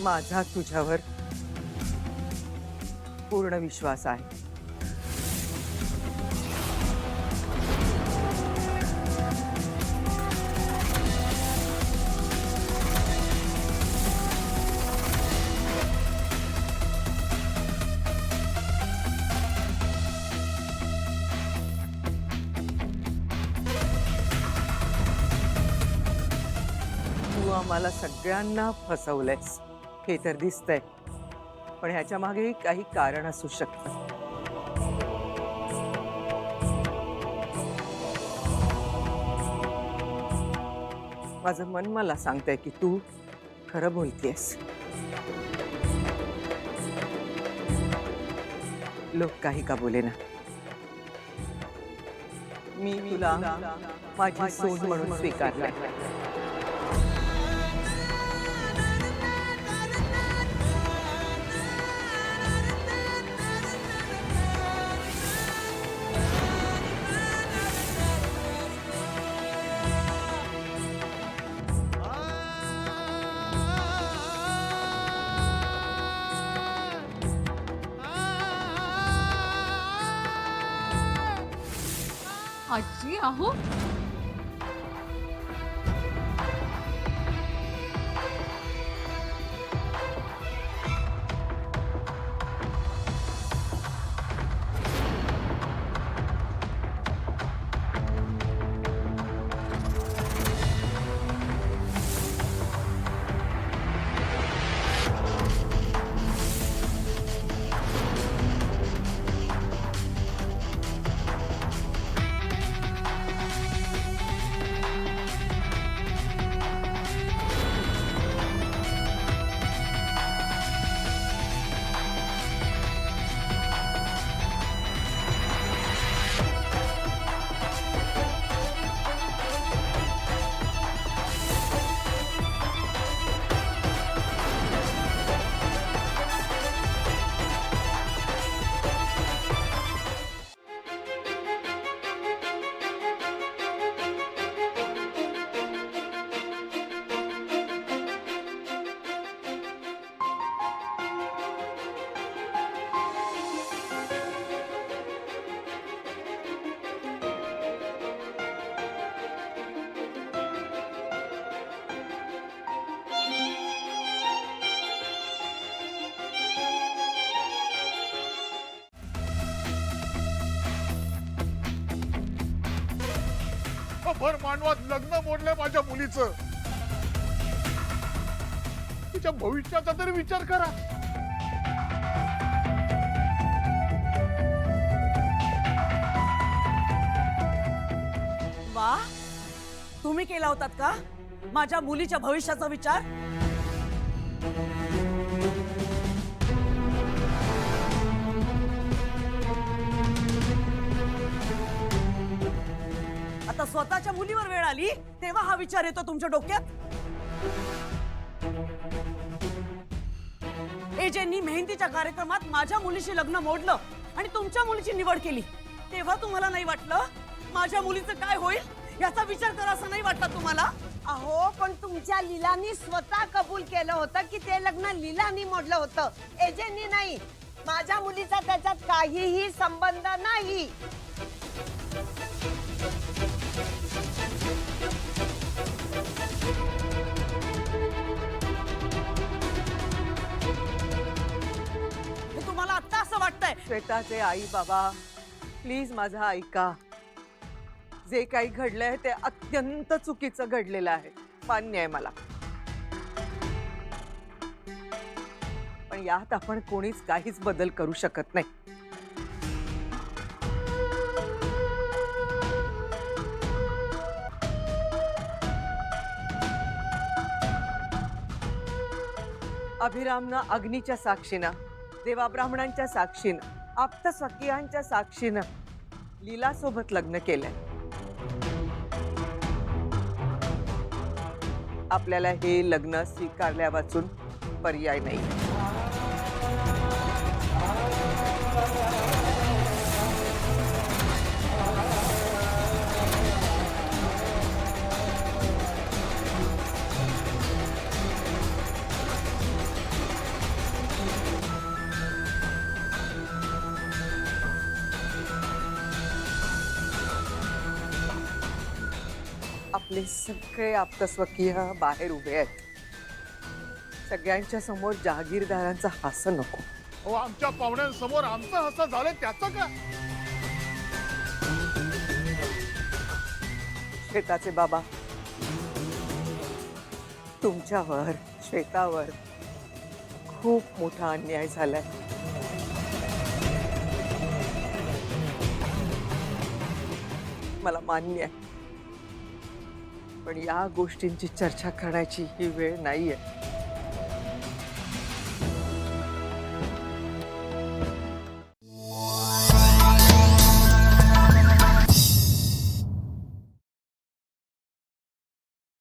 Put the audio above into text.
माझा तुझ्यावर पूर्ण विश्वास आहे। तू आम्हाला सगळ्यांना फसवलंयस हे तर दिसतंय, पण ह्याच्या मागेही काही कारण असू शकतं। माझं मन मला सांगतंय की तू खरं बोलतेयस। लोक काही का बोलेना, मी तुला माझी सून म्हणून स्वीकारलंय। आजी आहो, भर मानवात लग्न मोडलंय माझ्या मुलीचं। तिच्या भविष्याचा तरी विचार करा। वा, तुम्ही केला होतात का माझ्या मुलीच्या भविष्याचा विचार? आता स्वतःच्या मुलीवर वेळ आली तेव्हा हा विचार येतो तुमच्या डोक्यात? एजेंनी मेहंदीच्या कार्यक्रमात माझ्या मुलीशी लग्न मोडलं आणि तुमच्या मुलीची निवड केली, तेव्हा तुम्हाला नाही वाटलं माझ्या मुलीचं काय होईल याचा विचार करा असं नाही वाटलं तुम्हाला? अहो, पण तुमच्या लीलानी स्वतः कबूल केलं होतं की ते लग्न लीलानी मोडलं होतं, एजेंनी नाही। माझ्या मुलीचा त्याच्यात काहीही संबंध नाही। हे तुम्हाला आता असं वाटतंय? श्वेताचे आई बाबा, प्लीज माझं ऐका। जे काही घडलंय ते अत्यंत चुकीचं घडलेलं आहे, मान्य आहे मला, पण यात आपण कोणीच काहीच बदल करू शकत नाही। अभिरामनं अग्नीच्या साक्षीनं, देवाब्राह्मणांच्या साक्षीनं, आप्तसखियांच्या साक्षीनं लीला सोबत लग्न केलंय। आपल्याला हे लग्न स्वीकारल्या वाचून पर्याय नाही। आपले सगळे आप्तस्वकीय बाहेर उभे आहेत. सगळ्यांच्या समोर जहागीरदारांचा हास नको. अहो आमच्या पाहुण्यांसमोर आमचं हसं झालं त्याचं काय? श्वेताचे बाबा, तुमच्यावर श्वेतावर खूप मोठा अन्याय झालाय. मला मान्य आहे, पण या गोष्टींची चर्चा करण्याची ही वेळ नाहीये.